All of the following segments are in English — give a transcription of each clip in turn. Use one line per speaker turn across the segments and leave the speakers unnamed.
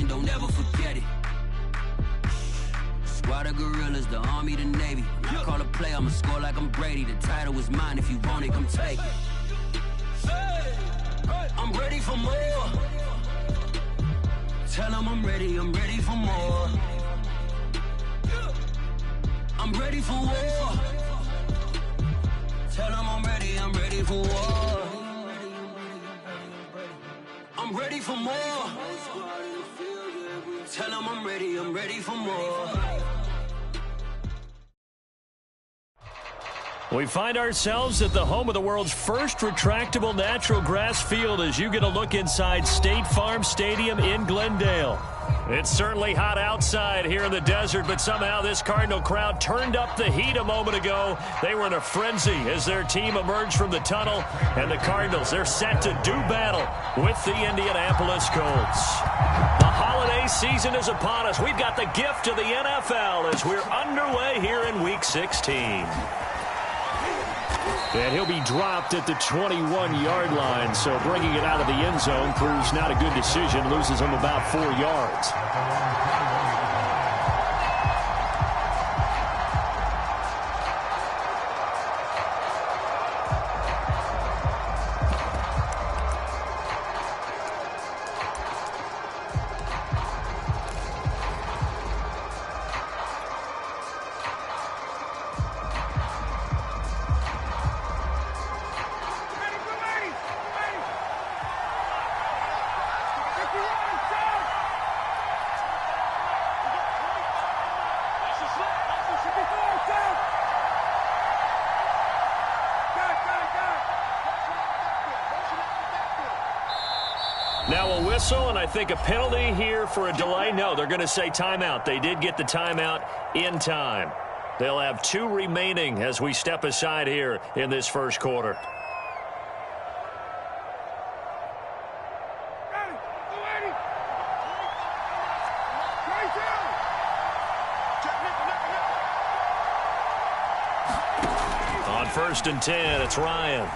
nation, don't ever forget it. Squad of gorillas, the army, the navy. When I call a play, I'ma score like I'm Brady. The title is mine, if you want it, come take it. I'm ready for more. Tell them I'm ready for more. I'm ready for war. Tell them I'm ready for war. I'm ready for more. Tell them I'm ready for more.
We find ourselves at the home of the world's first retractable natural grass field as you get a look inside State Farm Stadium in Glendale. It's certainly hot outside here in the desert, but somehow this Cardinal crowd turned up the heat a moment ago. They were in a frenzy as their team emerged from the tunnel, and the Cardinals, they're set to do battle with the Indianapolis Colts. The holiday season is upon us. We've got the gift of the NFL as we're underway here in Week 16. And he'll be dropped at the 21-yard line, so bringing it out of the end zone proves not a good decision, loses him about 4 yards. Now a whistle, and I think a penalty here for a delay. No, they're going to say timeout. They did get the timeout in time. They'll have 2 remaining as we step aside here in this first quarter. On 1st and 10, it's Ryan.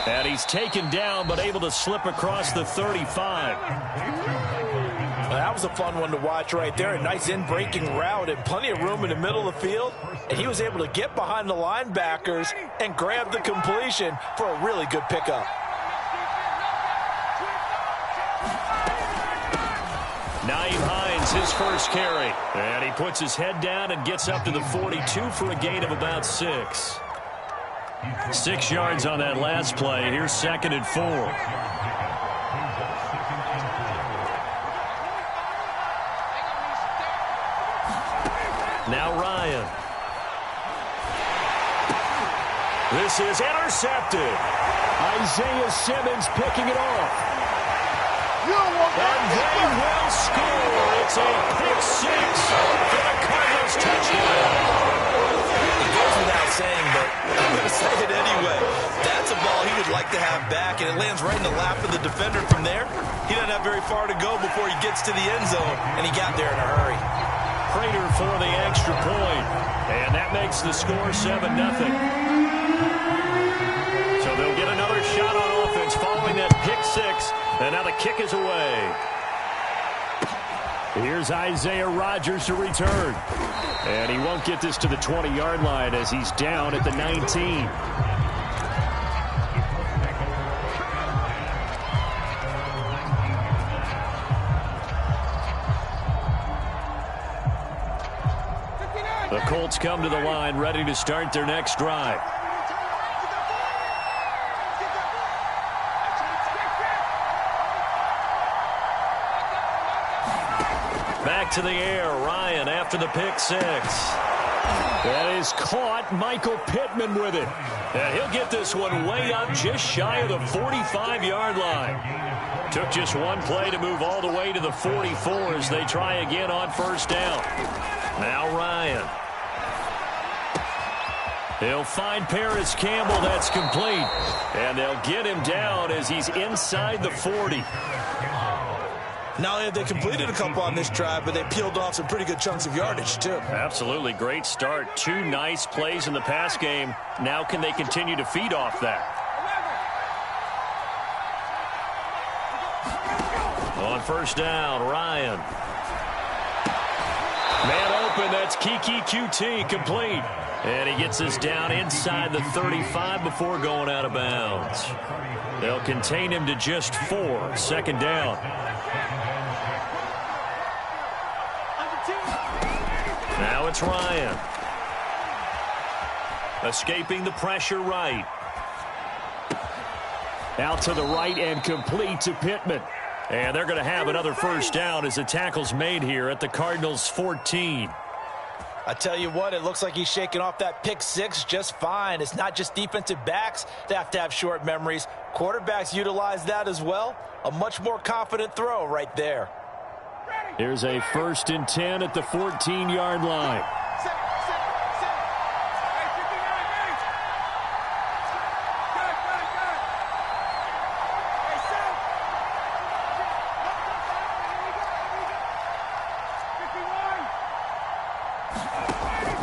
And he's taken down, but able to slip across the 35.
That was a fun one to watch right there. A nice in-breaking route and plenty of room in the middle of the field. And he was able to get behind the linebackers and grab the completion for a really good pickup.
Naeem Hines, his first carry. And he puts his head down and gets up to the 42 for a gain of about 6. 6 yards on that last play. Here's 2nd and 4. Now Ryan. This is intercepted. Isaiah Simmons picking it off. And they will score. It's a pick 6 for the Cardinals touchdown.
It goes without saying, but I'm going to say it anyway. That's a ball he would like to have back, and it lands right in the lap of the defender from there. He doesn't have very far to go before he gets to the end zone, and he got there in a hurry.
Prater for the extra point, and that makes the score 7-0. So they'll get another shot on offense following that pick 6, and now the kick is away. Here's Isaiah Rodgers to return. And he won't get this to the 20-yard line as he's down at the 19. The Colts come to the line ready to start their next drive. Back to the air, Ryan after the pick 6. That is caught. Michael Pittman with it. And he'll get this one way up just shy of the 45-yard line. Took just one play to move all the way to the 44 as they try again on 1st down. Now Ryan. He'll find Paris Campbell. That's complete. And they'll get him down as he's inside the 40.
Not only have they completed a couple on this drive, but they peeled off some pretty good chunks of yardage, too. Absolutely. Great start. 2 nice plays in the pass game. Now can they continue to feed off that? On
On first down, Ryan. Man open, that's Kiki QT, complete. And he gets us down inside the 35 before going out of bounds. They'll contain him to just 4. Second down. Now it's Ryan. Escaping the pressure right. Out to the right and complete to Pittman. And they're going to have another first down as the tackle's made here at the Cardinals' 14.
I tell you what, it looks like he's shaking off that pick six just fine. It's not just defensive backs that have to have short memories. Quarterbacks utilize that as well. A much more confident throw right there.
Here's a 1st and 10 at the 14-yard line.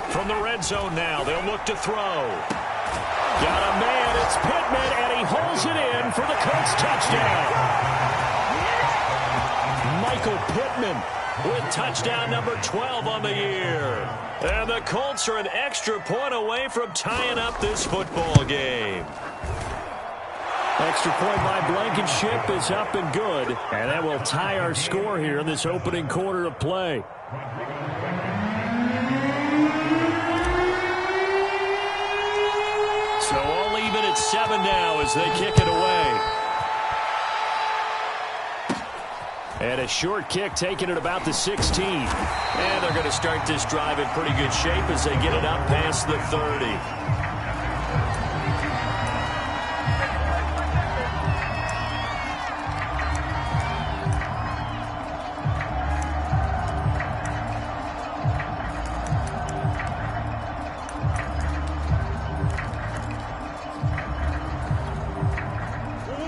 From the red zone now, they'll look to throw. Got a man, it's Pittman, and he holds it in for the Colts touchdown. Michael Pittman with touchdown number 12 on the year. And the Colts are an extra point away from tying up this football game. Extra point by Blankenship is up and good. And that will tie our score here in this opening quarter of play. So all even at 7 now as they kick it away. And a short kick taken at about the 16. And they're going to start this drive in pretty good shape as they get it up past the 30.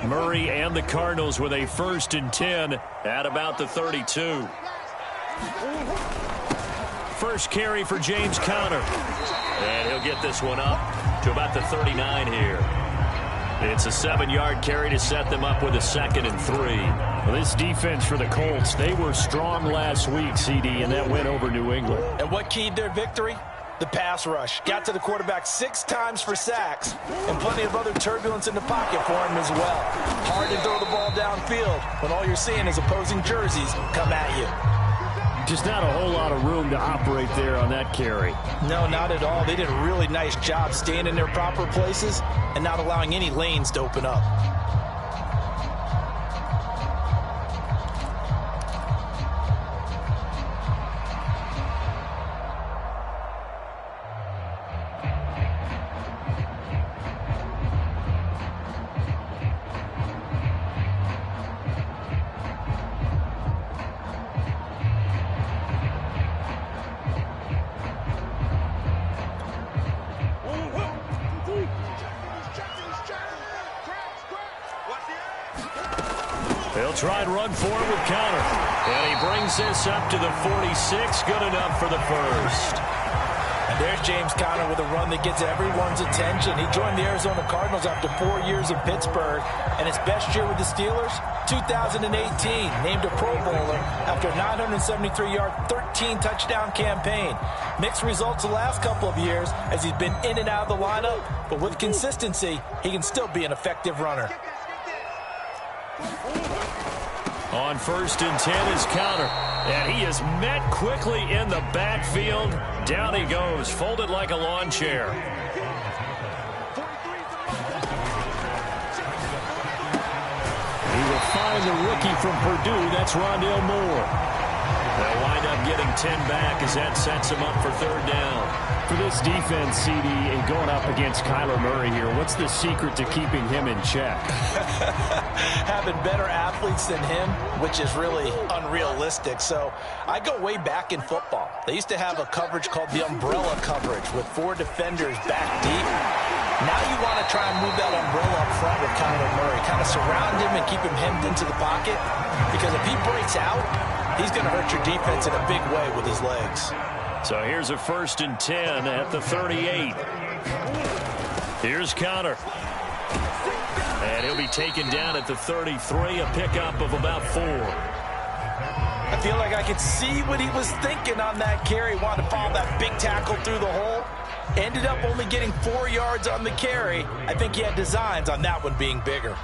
Murray and the Cardinals with a 1st and 10 at about the 32. First carry for James Conner. And he'll get this one up to about the 39 here. It's a 7-yard carry to set them up with a 2nd and 3. Well, this defense for the Colts, they were strong last week, CD, and that went over New England.
And what keyed their victory? The pass rush. Got to the quarterback 6 times for sacks, and plenty of other turbulence in the pocket for him as well. Hard to throw the ball downfield when all you're seeing is opposing jerseys come at you.
Just not a whole lot of room to operate there on that carry.
No, not at all. They did a really nice job staying in their proper places and not allowing any lanes to open up.
They'll try and run forward with Conner. And he brings this up to the 46. Good enough for the first.
And there's James Conner with a run that gets everyone's attention. He joined the Arizona Cardinals after 4 years in Pittsburgh. And his best year with the Steelers, 2018. Named a Pro Bowler after a 973-yard, 13-touchdown campaign. Mixed results the last couple of years as he's been in and out of the lineup. But with consistency, he can still be an effective runner.
On 1st and 10 is Conner. And he is met quickly in the backfield. Down he goes, folded like a lawn chair. He will find the rookie from Purdue. That's Rondale Moore. They'll wind up getting 10 back as that sets him up for 3rd down. For this defense, CD, and going up against Kyler Murray here, what's the secret to keeping him in check?
Having better athletes than him, which is really unrealistic. So I go way back in football. They used to have a coverage called the umbrella coverage with 4 defenders back deep. Now you want to try and move that umbrella up front with Kyler Murray. Kind of surround him and keep him hemmed into the pocket. Because if he breaks out, he's going to hurt your defense in a big way with his legs.
So here's a 1st and 10 at the 38. Here's Conner. And he'll be taken down at the 33, a pickup of about 4.
I feel like I could see what he was thinking on that carry. Wanted to follow that big tackle through the hole. Ended up only getting 4 yards on the carry. I think he had designs on that one being bigger.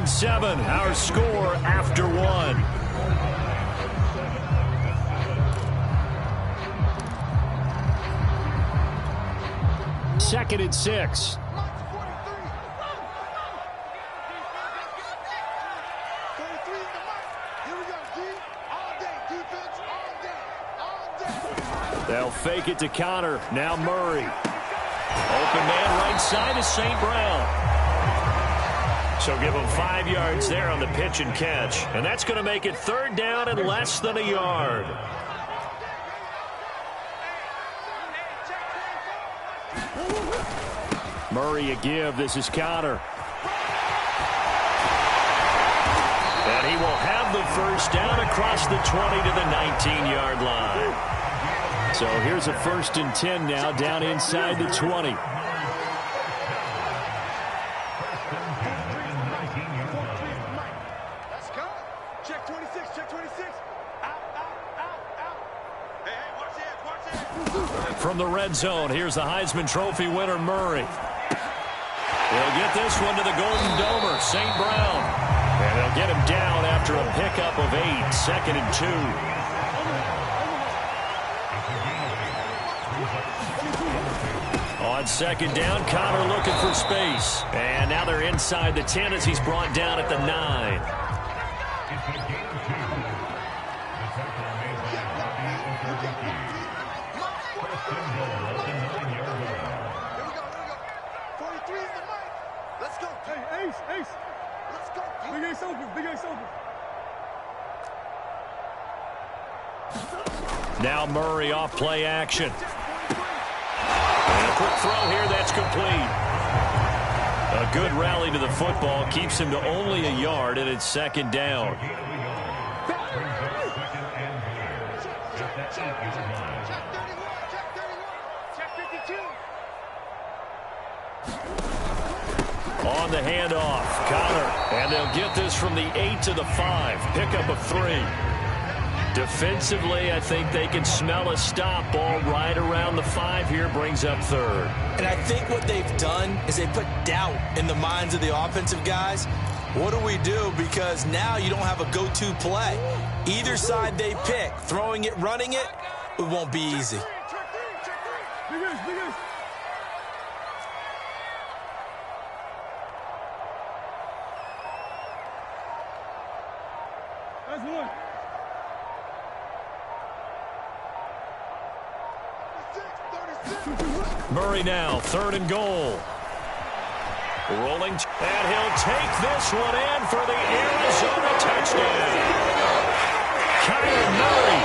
Seven, our score after one. Second and 6. They'll fake it to Connor. Now Murray. Open man right side is St. Brown. So give him 5 yards there on the pitch and catch. And that's going to make it third down and less than a yard. Murray a give. This is Connor. And he will have the first down across the 20 to the 19-yard line. So here's a 1st and 10 now down inside the 20. From the red zone, here's the Heisman Trophy winner, Murray. They'll get this one to the Golden Domer, St. Brown. And they'll get him down after a pickup of 8, 2nd and 2. On 2nd down, Connor looking for space. And now they're inside the 10 as he's brought down at the 9. Now Murray off play action. And a quick throw here, that's complete. A good rally to the football keeps him to only a yard, and it's 2nd down. On the handoff, Connor. And they'll get this from the 8 to the 5. Pickup of 3. Defensively, I think they can smell a stop. Ball right around the 5 here, brings up 3rd.
And I think what they've done is they put doubt in the minds of the offensive guys. What do we do? Because now you don't have a go-to play. Either side they pick, throwing it, running it, it won't be easy.
That's one.
Murray now, 3rd and goal. Rolling, and he'll take this one in for the Arizona touchdown. Kyler Murray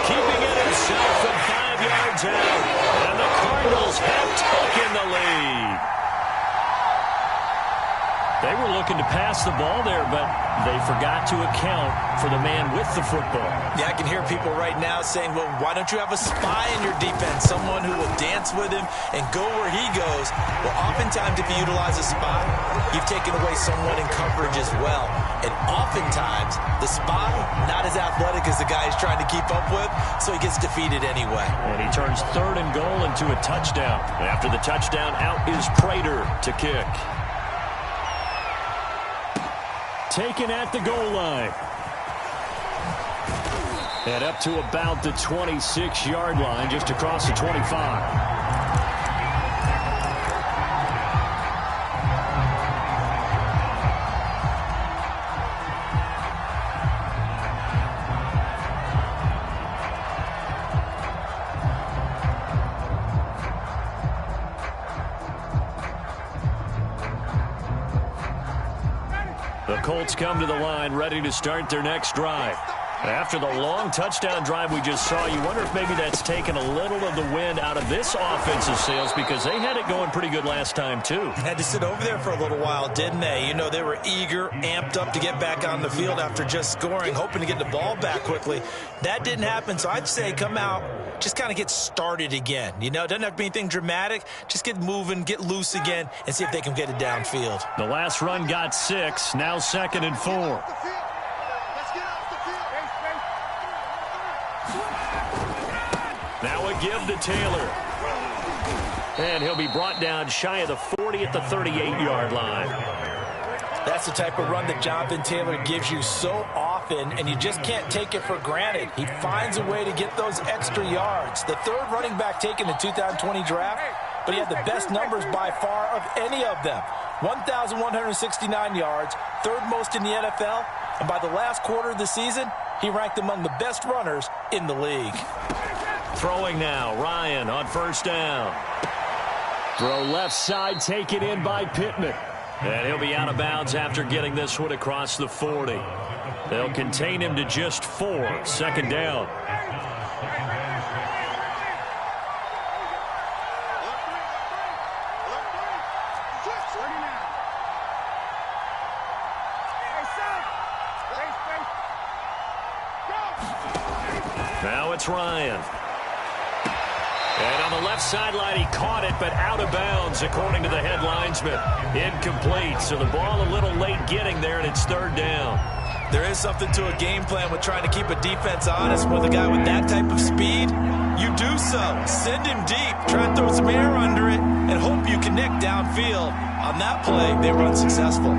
keeping it himself at 5 yards out. And the Cardinals have taken the lead. They were looking to pass the ball there, but they forgot to account for the man with the football.
Yeah, I can hear people right now saying, well, why don't you have a spy in your defense, someone who will dance with him and go where he goes? Well, oftentimes if you utilize a spy, you've taken away someone in coverage as well. And oftentimes, the spy, not as athletic as the guy he's trying to keep up with, so he gets defeated anyway.
And he turns 3rd and goal into a touchdown. After the touchdown, out is Prater to kick. Taken at the goal line. And up to about the 26-yard line, just across the 25. The Colts come to the line, ready to start their next drive. After the long touchdown drive we just saw, you wonder if maybe that's taken a little of the wind out of this offensive sails, because they had it going pretty good last time too.
Had to sit over there for a little while, didn't they? You know, they were eager, amped up to get back on the field after just scoring, hoping to get the ball back quickly. That didn't happen, so I'd say come out, just kind of get started again. You know, it doesn't have to be anything dramatic. Just get moving, get loose again, and see if they can get it downfield.
The last run got 6, now 2nd and 4. Now a give to Taylor. And he'll be brought down shy of the 40 at the 38-yard line.
That's the type of run that Jonathan Taylor gives you so often, and you just can't take it for granted. He finds a way to get those extra yards. The third running back taken in the 2020 draft, but he had the best numbers by far of any of them. 1,169 yards, third most in the NFL, and by the last quarter of the season, he ranked among the best runners in the league.
Throwing now, Ryan on first down. Throw left side, taken in by Pittman. And he'll be out of bounds after getting this one across the 40. They'll contain him to just 4, 2nd down. Now it's Ryan. And on the left sideline, he caught it, but out of bounds, according to the head linesman. Incomplete, so the ball a little late getting there, and it's 3rd down.
There is something to a game plan with trying to keep a defense honest. With a guy with that type of speed, you do so. Send him deep, try and throw some air under it, and hope you connect downfield. On that play, they were unsuccessful.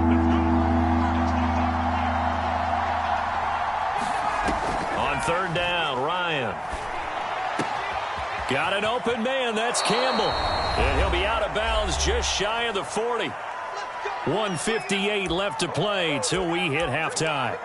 On 3rd down, Ryan. Got an open man, that's Campbell. And he'll be out of bounds just shy of the 40. 1:58 left to play till we hit halftime.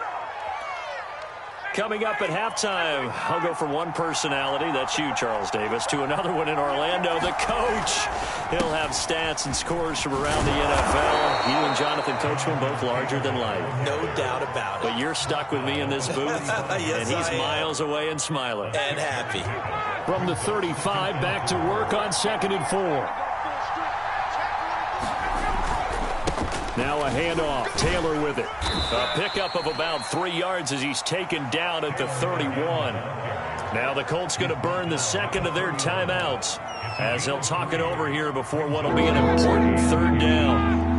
Coming up at halftime, I'll go from one personality, that's you, Charles Davis, to another one in Orlando, the coach. He'll have stats and scores from around the NFL. You and Jonathan Coachman, both larger than life.
No doubt about it.
But you're stuck with me in this booth,
yes,
and he's miles away and smiling.
And happy.
From the 35, back to work on 2nd and 4. Now a handoff. Taylor with it. A pickup of about 3 yards as he's taken down at the 31. Now the Colts going to burn the second of their timeouts as they'll talk it over here before what will be an important 3rd down.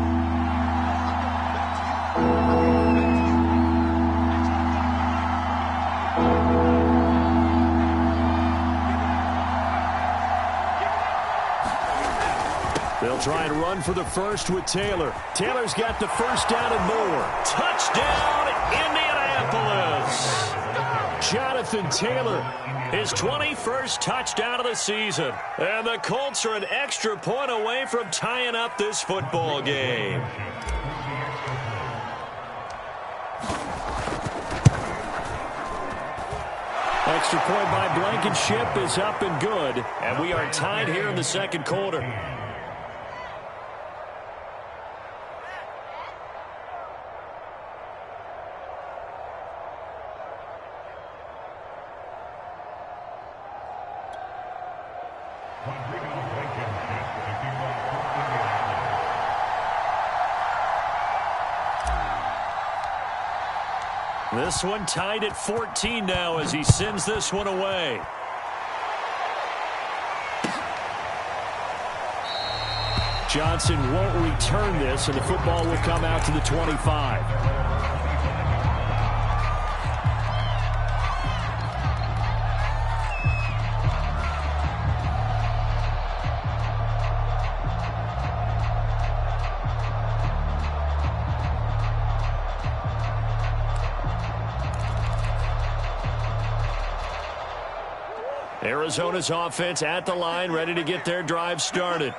They'll try and run for the first with Taylor. Taylor's got the first down and more. Touchdown, Indianapolis! Jonathan Taylor, his 21st touchdown of the season. And the Colts are an extra point away from tying up this football game. Extra point by Blankenship is up and good. And we are tied here in the 2nd quarter. This one tied at 14 now as he sends this one away. Johnson won't return this, and the football will come out to the 25. Arizona's offense at the line, ready to get their drive started.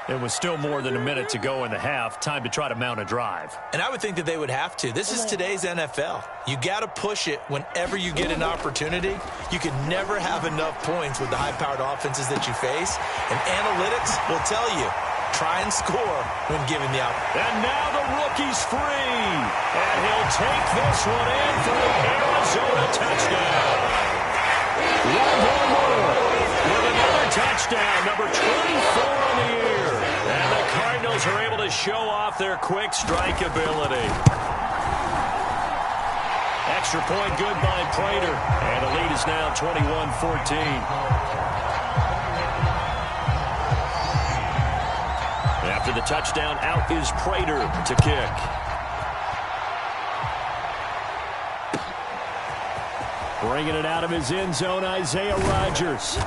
It was still more than a minute to go in the half. Time to try to mount a drive.
And I would think that they would have to. This is today's NFL. You got to push it whenever you get an opportunity. You can never have enough points with the high-powered offenses that you face. And analytics will tell you, try and score when given the opportunity.
And now the rookie's free. And he'll take this one in for the Arizona touchdown. Rondale Moore with another touchdown, number 24 on the year. And the Cardinals are able to show off their quick strike ability. Extra point good by Prater. And the lead is now 21-14. After the touchdown, out is Prater to kick. Bringing it out of his end zone, Isaiah Rodgers.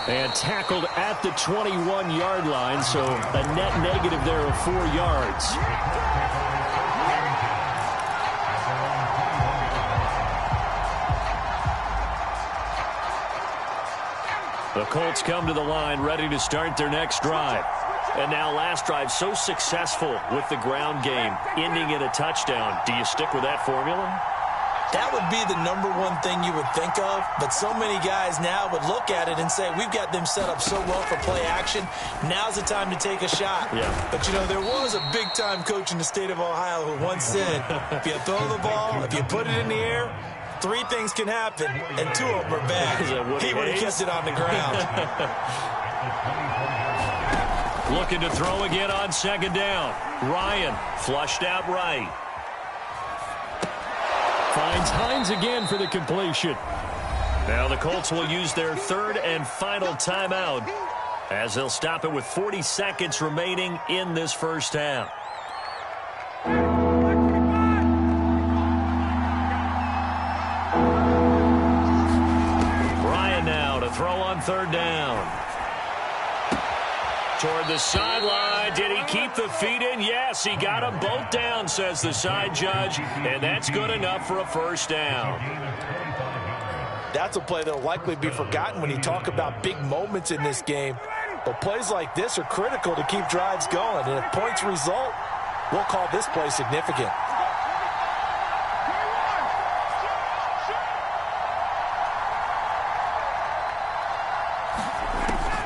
And tackled at the 21-yard line, so a net negative there of 4 yards. The Colts come to the line, ready to start their next drive. And now last drive so successful with the ground game, ending in a touchdown. Do you stick with that formula?
That would be the number one thing you would think of, but so many guys now would look at it and say, we've got them set up so well for play action. Now's the time to take a shot. Yeah. But, you know, there was a big-time coach in the state of Ohio who once said, if you throw the ball, if you put it in the air, 3 things can happen, and 2 of them are bad. He would have kept it on the ground.
Looking to throw again on second down. Ryan flushed out right. Finds Hines again for the completion. Now the Colts will use their 3rd and final timeout as they'll stop it with 40 seconds remaining in this first half. Ryan now to throw on 3rd down. Toward the sideline. Did he keep the feet in? Yes, he got them both down, says the side judge, and that's good enough for a first down.
That's a play that will likely be forgotten when you talk about big moments in this game. But plays like this are critical to keep drives going, and if points result, we'll call this play significant.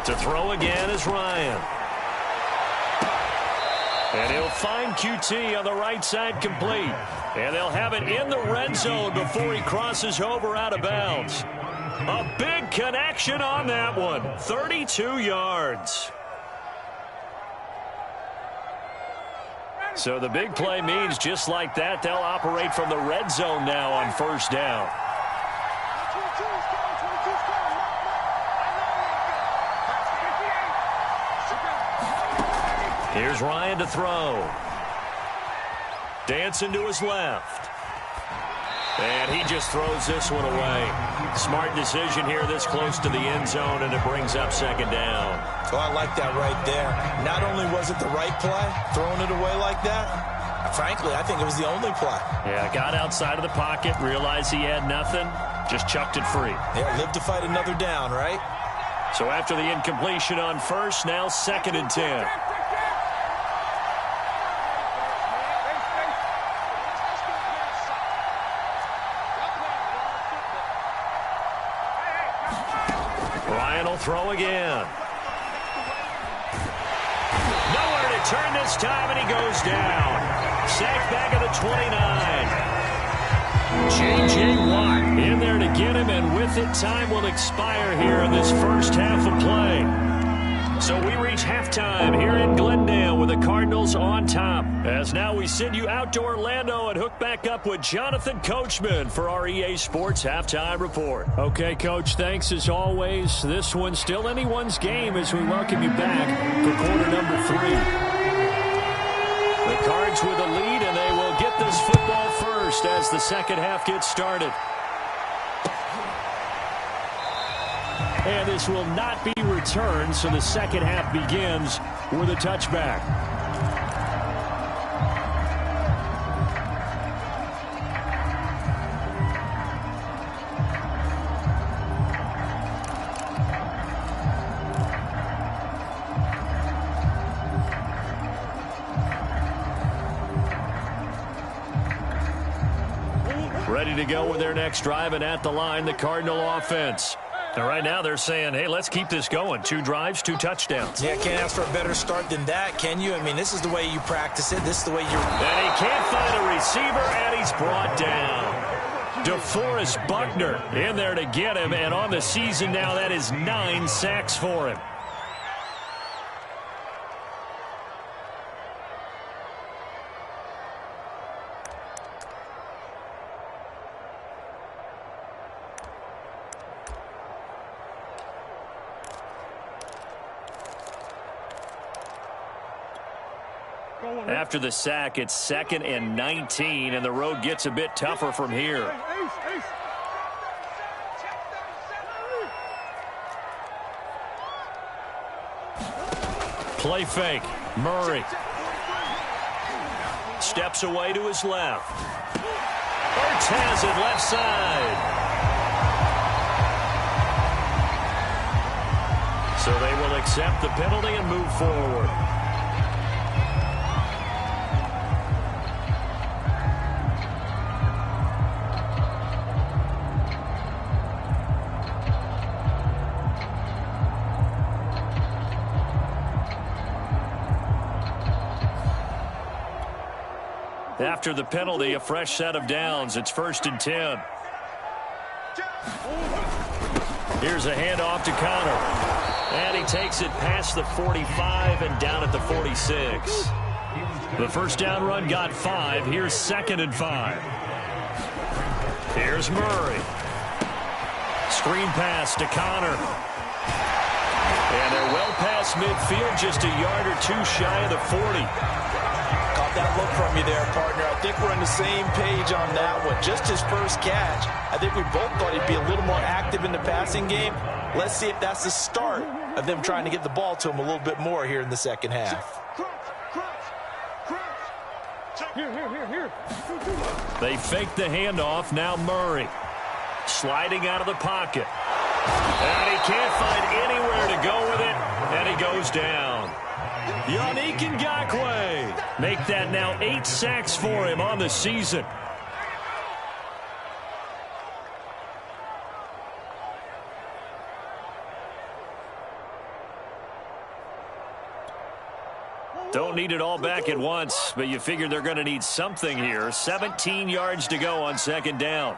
To throw again is Ryan. And he'll find QT on the right side complete. And they'll have it in the red zone before he crosses over out of bounds. A big connection on that one. 32 yards. So the big play means just like that, they'll operate from the red zone now on first down. Here's Ryan to throw. Dancing to his left. And he just throws this one away. Smart decision here this close to the end zone, and it brings up second down.
So I like that right there. Not only was it the right play, throwing it away like that, frankly, I think it was the only play.
Yeah, got outside of the pocket, realized he had nothing, just chucked it free.
Yeah, live to fight another down, right?
So after the incompletion on first, now 2nd and 10. Throw again. Nowhere to turn this time, and he goes down. Sacked back at the 29. J.J. Watt in there to get him, and with it, time will expire here in this first half of play. So we reach halftime here in Glendale with the Cardinals on top. As now we send you out to Orlando and hook back up with Jonathan Coachman for our EA Sports Halftime Report. Okay, Coach, thanks as always. This one's still anyone's game as we welcome you back for quarter number 3. The Cards with a lead, and they will get this football first as the second half gets started. And this will not be returned, so the second half begins with a touchback. Ready to go with their next drive, and at the line, the Cardinal offense. And right now they're saying, hey, let's keep this going. 2 drives, 2 touchdowns.
Yeah, can't ask for a better start than that, can you? I mean, this is the way you practice it. This is the way you...
And he can't find a receiver, and he's brought down. DeForest Buckner in there to get him, and on the season now, that is 9 sacks for him. After the sack, it's 2nd and 19, and the road gets a bit tougher from here. Play fake. Murray steps away to his left. Ertz has it left side. So they will accept the penalty and move forward. After the penalty, a fresh set of downs. It's 1st and 10. Here's a handoff to Connor. And he takes it past the 45 and down at the 46. The first down run got 5. Here's 2nd and 5. Here's Murray. Screen pass to Connor. And they're well past midfield, just a yard or 2 shy of the 40.
That look from you there, partner. I think we're on the same page on that one. Just his first catch. I think we both thought he'd be a little more active in the passing game. Let's see if that's the start of them trying to get the ball to him a little bit more here in the second half.
Here.
They fake the handoff. Now Murray sliding out of the pocket. And he can't find anywhere to go with it. And he goes down. Yannick Ngakoue. Make that now 8 sacks for him on the season. Don't need it all back at once, but you figure they're going to need something here. 17 yards to go on 2nd down.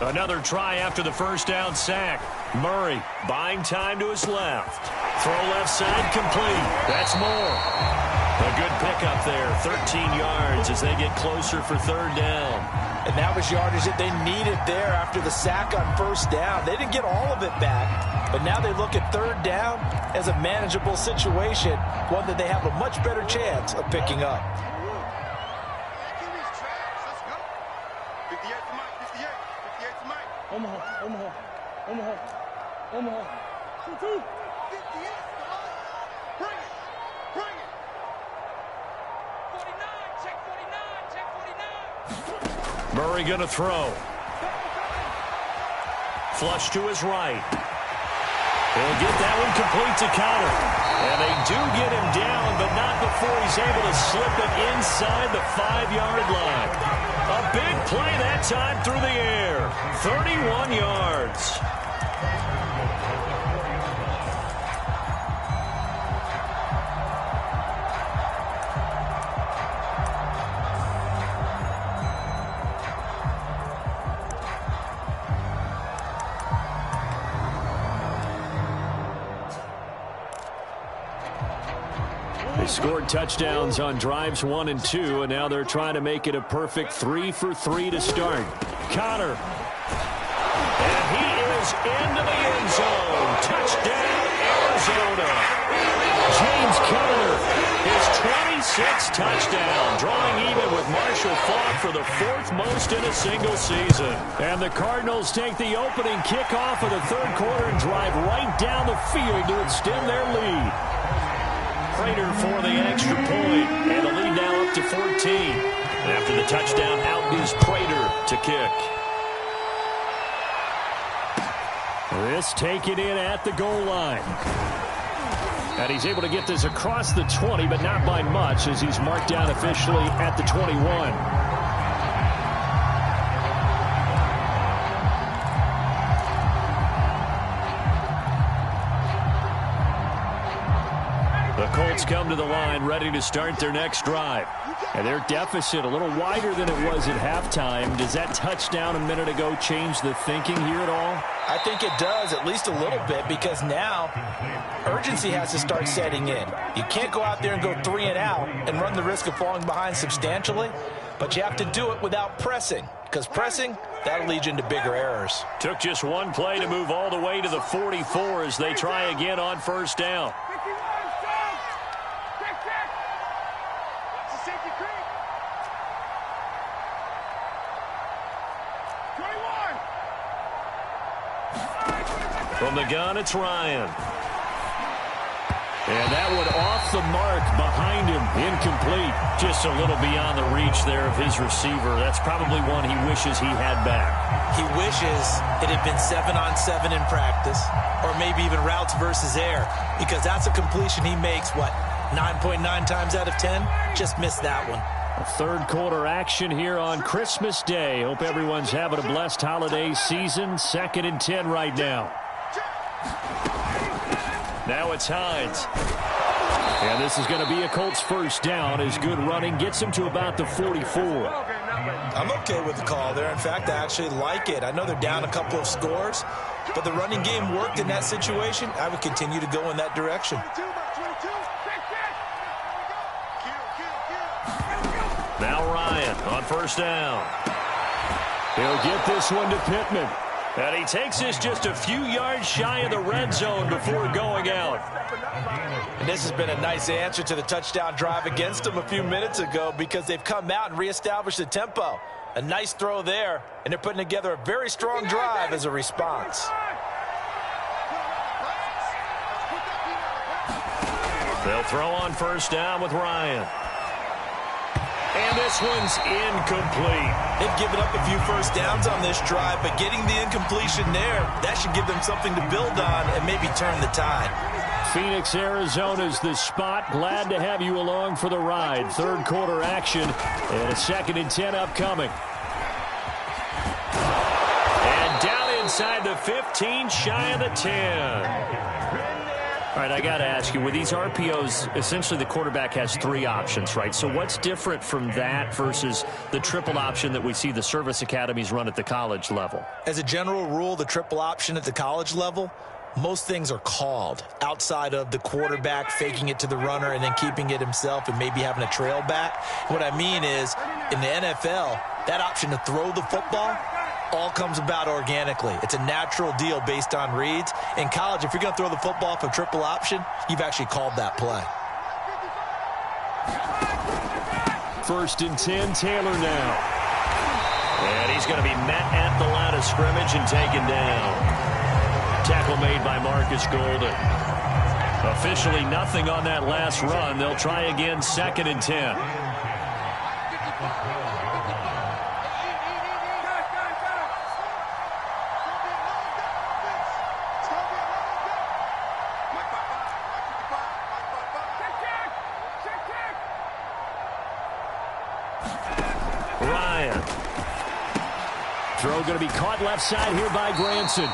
Another try after the first down sack. Murray buying time to his left. Throw left side complete. That's more. A good pickup there. 13 yards as they get closer for 3rd down.
And that was yardage that they needed there after the sack on 1st down. They didn't get all of it back, but now they look at 3rd down as a manageable situation, one that they have a much better chance of picking up.
Omaha. 2-2. Bring it. 49, check 49.
Murray going to throw. Flush to his right. He'll get that one complete to Connor. And they do get him down, but not before he's able to slip it inside the 5-yard line. A big play that time through the air. 31 yards. They scored touchdowns on drives 1 and 2, and now they're trying to make it a perfect 3 for 3 to start. Connor. And he is into the end zone. Touchdown, Arizona. James Conner, his 26th touchdown, drawing even with Marshall Faulk for the 4th most in a single season. And the Cardinals take the opening kickoff of the 3rd quarter and drive right down the field to extend their lead. Prater for the extra point, and the lead now up to 14. After the touchdown, out is Prater to kick. This taken in at the goal line. And he's able to get this across the 20, but not by much, as he's marked down officially at the 21. The Colts come to the line, ready to start their next drive. And their deficit a little wider than it was at halftime. Does that touchdown a minute ago change the thinking here at all?
I think it does, at least a little bit, because now urgency has to start setting in. You can't go out there and go 3 and out and run the risk of falling behind substantially, but you have to do it without pressing, because pressing, that'll lead you into bigger errors.
Took just one play to move all the way to the 44 as they try again on first down. From the gun, it's Ryan. And that one off the mark behind him. Incomplete. Just a little beyond the reach there of his receiver. That's probably one he wishes he had back.
He wishes it had been 7-on-7 in practice, or maybe even routes versus air, because that's a completion he makes, what, 9.9 times out of 10? Just missed that one.
A third quarter action here on Christmas Day. Hope everyone's having a blessed holiday season. 2nd and 10 right now. Now it's Hines. And this is going to be a Colts first down as good running gets him to about the 44.
I'm okay with the call there. In fact, I actually like it. I know they're down a couple of scores, but the running game worked in that situation. I would continue to go in that direction.
Now Ryan on first down. He'll get this one to Pittman. And he takes this just a few yards shy of the red zone before going out.
And this has been a nice answer to the touchdown drive against them a few minutes ago, because they've come out and reestablished the tempo. A nice throw there, and they're putting together a very strong drive as a response.
They'll throw on first down with Ryan. And this one's incomplete.
They've given up a few first downs on this drive, but getting the incompletion there, that should give them something to build on and maybe turn the tide.
Phoenix, Arizona's the spot. Glad to have you along for the ride. Third quarter action and a 2nd and 10 upcoming. And down inside the 15, shy of the 10. All right, I got to ask you, with these RPOs, essentially the quarterback has 3 options, right? So what's different from that versus the triple option that we see the service academies run at the college level?
As a general rule, the triple option at the college level, most things are called outside of the quarterback faking it to the runner and then keeping it himself and maybe having a trail back. What I mean is, in the NFL, that option to throw the football all comes about organically. It's a natural deal based on reads. In college, if you're going to throw the football for triple option, you've actually called that play.
1st and 10, Taylor now. And he's going to be met at the line of scrimmage and taken down. Tackle made by Marcus Golden. Officially nothing on that last run. They'll try again, 2nd and 10. Throw going to be caught left side here by Granson.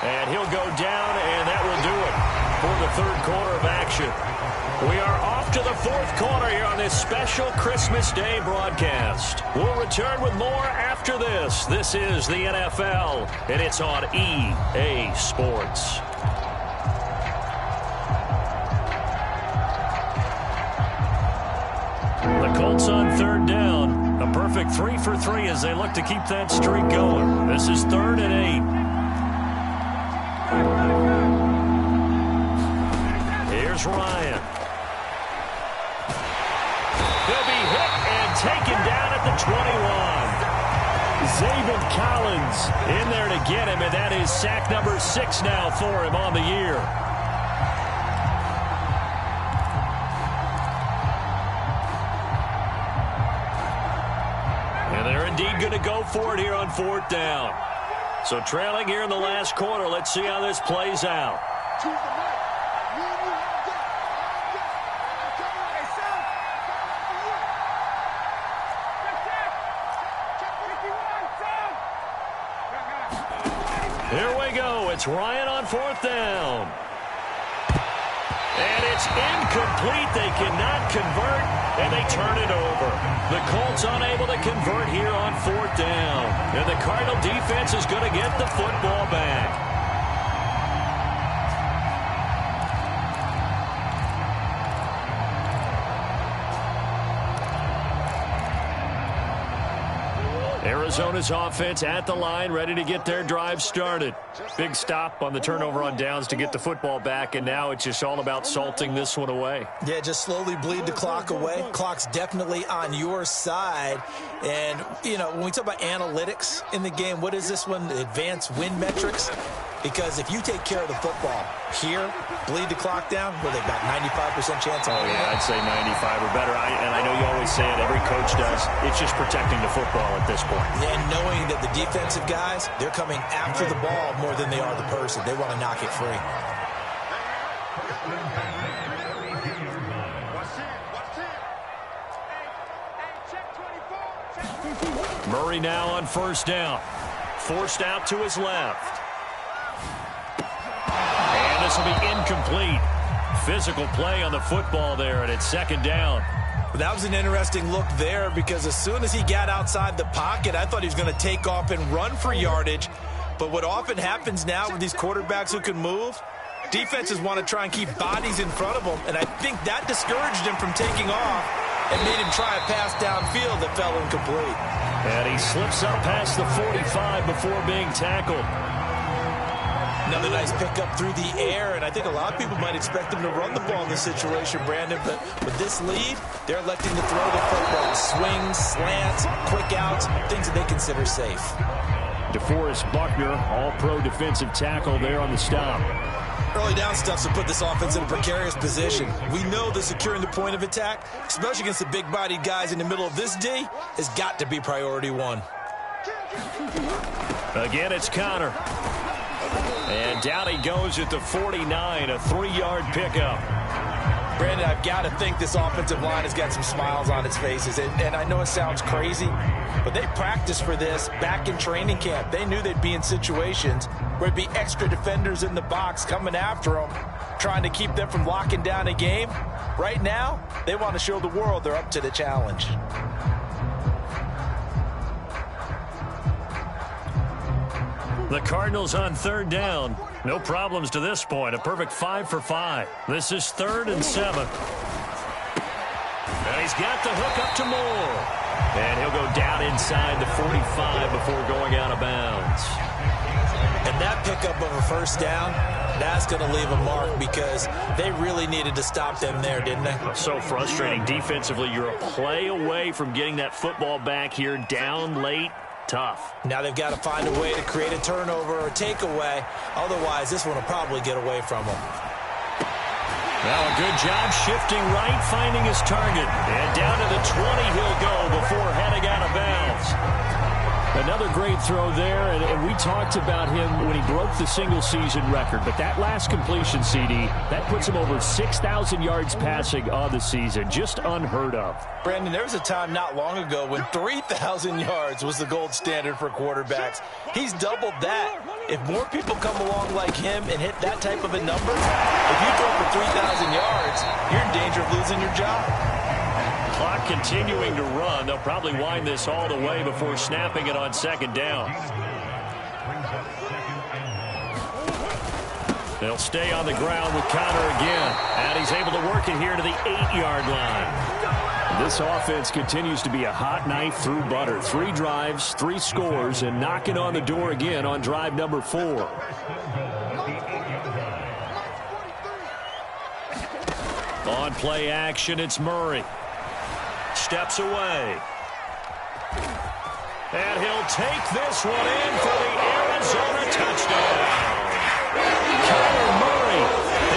And he'll go down, and that will do it for the third quarter of action. We are off to the 4th quarter here on this special Christmas Day broadcast. We'll return with more after this. This is the NFL, and it's on EA Sports. The Colts on 3rd down. A perfect 3 for 3 as they look to keep that streak going. This is 3rd and 8. Here's Ryan. He'll be hit and taken down at the 21. Zaven Collins in there to get him, and that is sack number 6 now for him on the year. Indeed going to go for it here on 4th down. So trailing here in the last quarter. Let's see how this plays out. Ryan on 4th down. And it's incomplete. They cannot convert, and they turn it over. The Colts unable to convert here on 4th down. And the Cardinal defense is going to get the football back. Arizona's offense at the line, ready to get their drive started. Big stop on the turnover on downs to get the football back, and now it's just all about salting this one away.
Yeah, just slowly bleed the clock away. Clock's definitely on your side. And, you know, when we talk about analytics in the game, what is this one? Advanced win metrics? Because if you take care of the football here, bleed the clock down, what are they, about 95% chance?
Oh, yeah, I'd say 95 or better. And I know you always say it, every coach does. It's just protecting the football at this point.
Yeah, and knowing that the defensive guys, they're coming after the ball more than they are the person. They want to knock it free.
Murray now on 1st down. Forced out to his left. And this will be incomplete. Physical play on the football there, and it's 2nd down.
That was an interesting look there because as soon as he got outside the pocket, I thought he was going to take off and run for yardage. But what often happens now with these quarterbacks who can move, defenses want to try and keep bodies in front of them, and I think that discouraged him from taking off and made him try a pass downfield that fell incomplete.
And he slips up past the 45 before being tackled.
Another nice pickup through the air, and I think a lot of people might expect him to run the ball in this situation, Brandon, but with this lead, they're electing to throw the football. Swings, slants, quick outs, things that they consider safe.
DeForest Buckner, all-pro defensive tackle there on the stop.
Early down stuff to put this offense in a precarious position. We know that securing the point of attack, especially against the big-bodied guys in the middle of this D, has got to be priority one.
Again, it's Connor. And down he goes at the 49, a 3-yard pickup.
Brandon, I've got to think this offensive line has got some smiles on its faces. And I know it sounds crazy, but they practiced for this back in training camp. They knew they'd be in situations where there'd be extra defenders in the box coming after them, trying to keep them from locking down a game. Right now, they want to show the world they're up to the challenge.
The Cardinals on 3rd down. No problems to this point. A perfect 5 for 5. This is 3rd and 7. And he's got the hook up to Moore. And he'll go down inside the 45 before going out of bounds.
And that pickup of a 1st down, that's going to leave a mark because they really needed to stop them there, didn't they?
So frustrating. Defensively, you're a play away from getting that football back here down late. Tough.
Now they've got to find a way to create a turnover or takeaway. Otherwise, this one will probably get away from them.
Well, a good job shifting right, finding his target. And down to the 20 he'll go before heading out of bounds. Another great throw there, and we talked about him when he broke the single-season record. But that last completion, CD, that puts him over 6,000 yards passing on the season. Just unheard of.
Brandon, there was a time not long ago when 3,000 yards was the gold standard for quarterbacks. He's doubled that. If more people come along like him and hit that type of a number, if you throw for 3,000 yards, you're in danger of losing your job.
Clock continuing to run. They'll probably wind this all the way before snapping it on 2nd down. They'll stay on the ground with Connor again. And he's able to work it here to the 8-yard line. This offense continues to be a hot knife through butter. 3 drives, 3 scores, and knocking on the door again on drive number 4. On play action, it's Murray. Steps away. And he'll take this one in for the Arizona touchdown. Kyler Murray,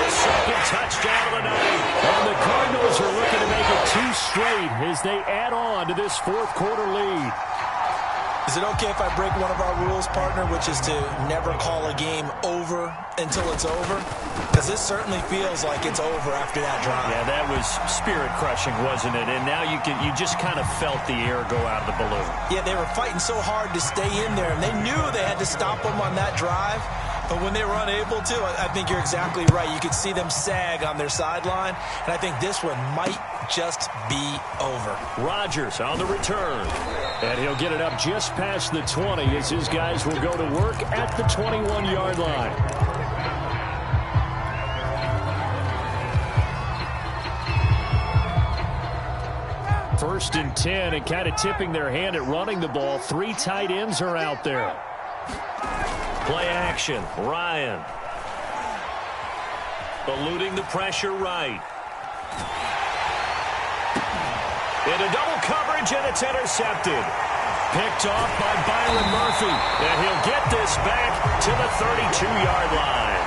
his 2nd touchdown of the night. And the Cardinals are looking to make it 2 straight as they add on to this 4th quarter lead.
Is it okay if I break one of our rules, partner, which is to never call a game over until it's over? Because this certainly feels like it's over after that drive.
Yeah, that was spirit-crushing, wasn't it? And now you just kind of felt the air go out of the balloon.
Yeah, they were fighting so hard to stay in there, and they knew they had to stop them on that drive. But when they were unable to, I think you're exactly right. You could see them sag on their sideline, and I think this one might just be over.
Rodgers on the return. And he'll get it up just past the 20 as his guys will go to work at the 21-yard line. First and 10, and kind of tipping their hand at running the ball. 3 tight ends are out there. Play action, Ryan. Eluding the pressure right. Into double coverage, and it's intercepted. Picked off by Byron Murphy. And he'll get this back to the 32-yard line.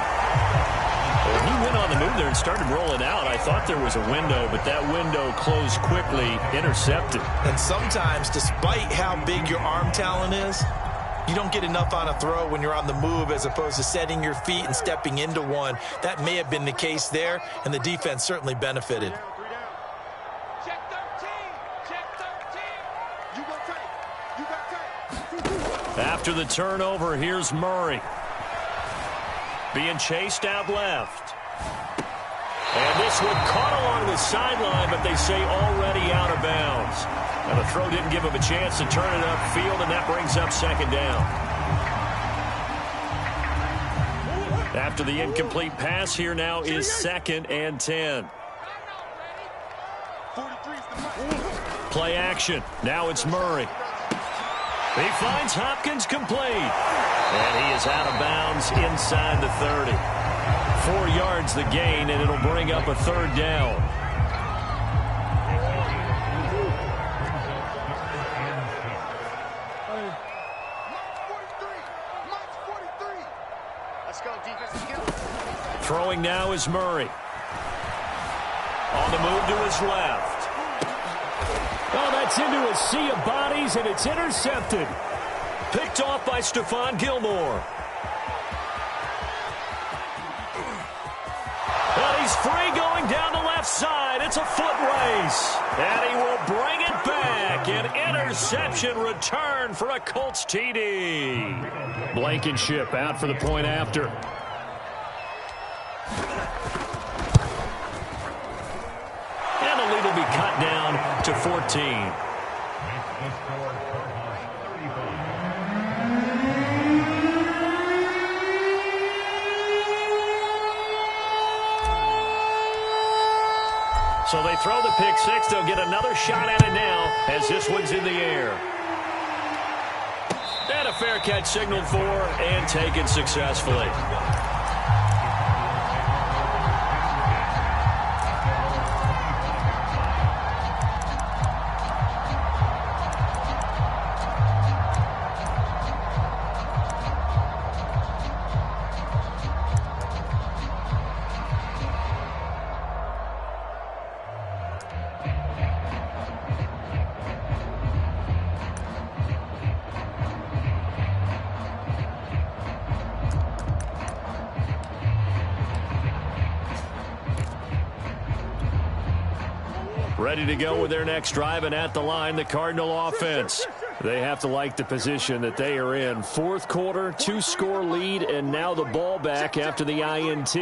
When he went on the move there and started rolling out, I thought there was a window, but that window closed quickly, intercepted.
And sometimes, despite how big your arm talent is, you don't get enough on a throw when you're on the move as opposed to setting your feet and stepping into one. That may have been the case there, and the defense certainly benefited.
Check 13. Check 13. You got tight. You got tight.
After the turnover, here's Murray. Being chased out left. And this one caught along the sideline, but they say already out of bounds. And the throw didn't give him a chance to turn it upfield, and that brings up second down. After the incomplete pass, here now is 2nd and 10. Play action. Now it's Murray. He finds Hopkins complete. And he is out of bounds inside the 30. 4 yards the gain, and it'll bring up a 3rd down. Throwing now is Murray. On the move to his left. Oh, that's into a sea of bodies, and it's intercepted. Picked off by Stephon Gilmore. And he's free going down the left side. It's a foot race. And he will bring it back. An interception return for a Colts TD. Blankenship out for the point after. And the lead will be cut down to 14. So they throw the pick six. They'll get another shot at it now as this one's in the air. And a fair catch signaled for and taken successfully. Ready to go with their next drive, and at the line, the Cardinal offense. They have to like the position that they are in. 4th quarter, 2-score lead, and now the ball back after the INT.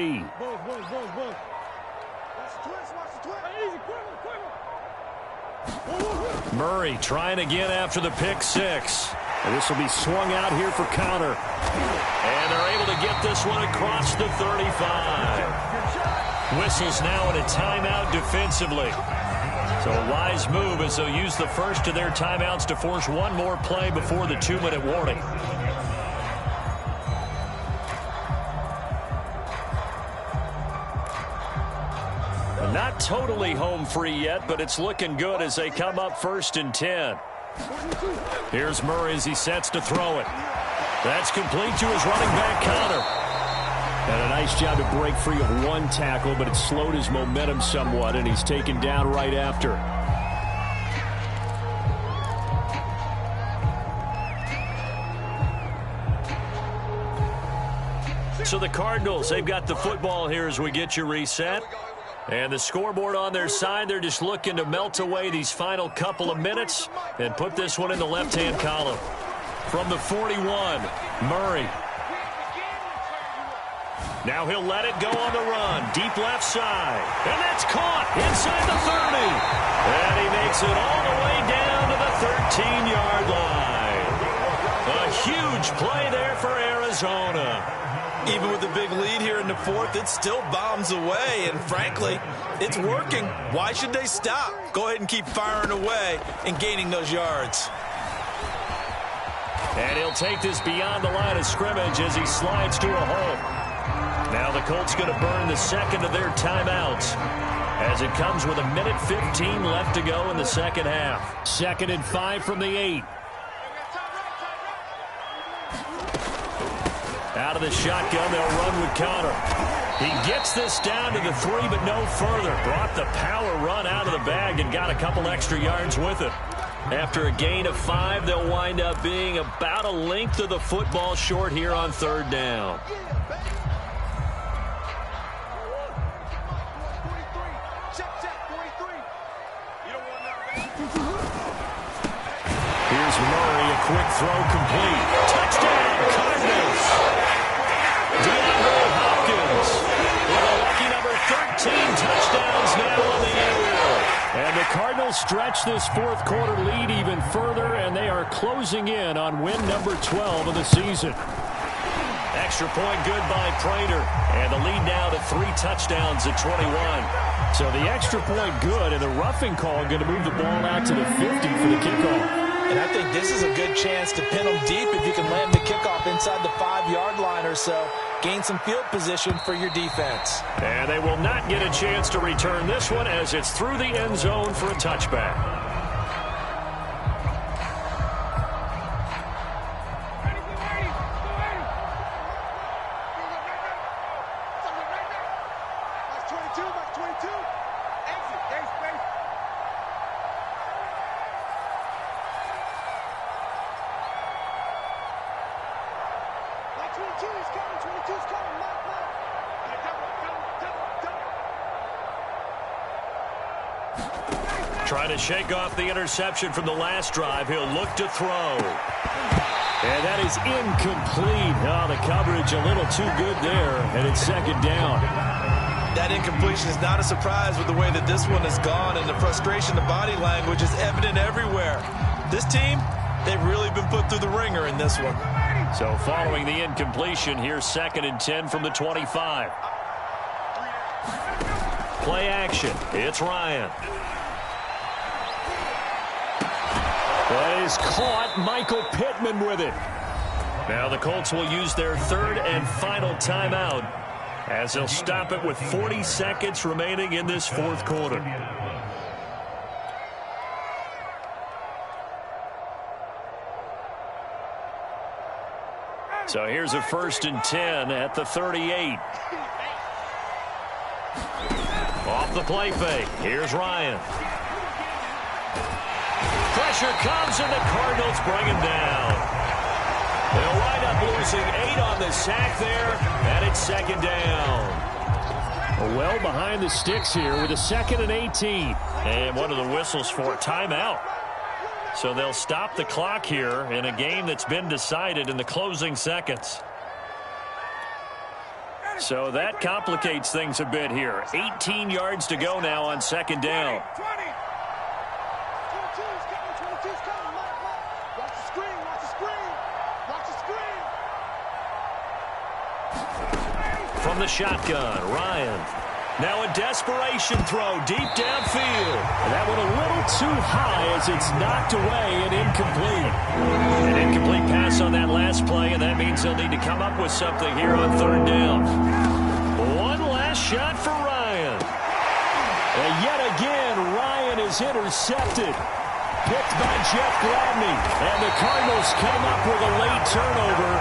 Murray trying again after the pick six. And this will be swung out here for counter. And they're able to get this one across the 35. Whistles now at a timeout defensively. So a wise move as they'll use the first of their timeouts to force one more play before the 2-minute warning. Not totally home free yet, but it's looking good as they come up 1st and 10. Here's Murray as he sets to throw it. That's complete to his running back counter. And a nice job to break free of one tackle, but it slowed his momentum somewhat, and he's taken down right after. So the Cardinals, they've got the football here as we get you reset. And the scoreboard on their side, they're just looking to melt away these final couple of minutes and put this one in the left-hand column. From the 41, Murray. Now he'll let it go on the run. Deep left side. And that's caught inside the 30. And he makes it all the way down to the 13-yard line. A huge play there for Arizona.
Even with the big lead here in the fourth, it still bombs away. And frankly, it's working. Why should they stop? Go ahead and keep firing away and gaining those yards.
And he'll take this beyond the line of scrimmage as he slides to a hole. Now the Colts going to burn the second of their timeouts as it comes with 1:15 left to go in the second half. 2nd and 5 from the 8. Out of the shotgun, they'll run with Connor. He gets this down to the 3, but no further. Brought the power run out of the bag and got a couple extra yards with it. After a gain of 5, they'll wind up being about a length of the football short here on 3rd down. Here's Murray, a quick throw complete. Touchdown, Cardinals. DeAndre Hopkins with a lucky number 13 touchdowns now on the year. And the Cardinals stretch this fourth quarter lead even further, and they are closing in on win number 12 of the season. Extra point good by Prater, and the lead now to 3 touchdowns at 21. So the extra point good, and the roughing call going to move the ball out to the 50 for the kickoff.
And I think this is a good chance to pin them deep if you can land the kickoff inside the 5-yard line or so. Gain some field position for your defense.
And they will not get a chance to return this one as it's through the end zone for a touchback. Trying to shake off the interception from the last drive. He'll look to throw. And that is incomplete. Oh, the coverage a little too good there, and it's 2nd down.
That incompletion is not a surprise with the way that this one has gone, and the frustration, the body language is evident everywhere. This team, they've really been put through the ringer in this one.
So following the incompletion, here's 2nd and 10 from the 25. Play action. It's Ryan. That is caught. Michael Pittman with it. Now the Colts will use their 3rd and final timeout as they'll stop it with 40 seconds remaining in this fourth quarter. So here's a 1st and 10 at the 38. Off the play fake. Here's Ryan. Pressure comes, and the Cardinals bring him down. They'll wind up losing 8 on the sack there, and it's 2nd down. Well behind the sticks here with a 2nd and 18. And what are the whistles for? Timeout. So they'll stop the clock here in a game that's been decided in the closing seconds. So that complicates things a bit here. 18 yards to go now on 2nd down. From the shotgun, Ryan. Now a desperation throw deep downfield. And that one a little too high as it's knocked away and incomplete. An incomplete pass on that last play, and that means they'll need to come up with something here on 3rd down. One last shot for Ryan. And yet again, Ryan is intercepted. Picked by Jeff Gladney. And the Cardinals come up with a late turnover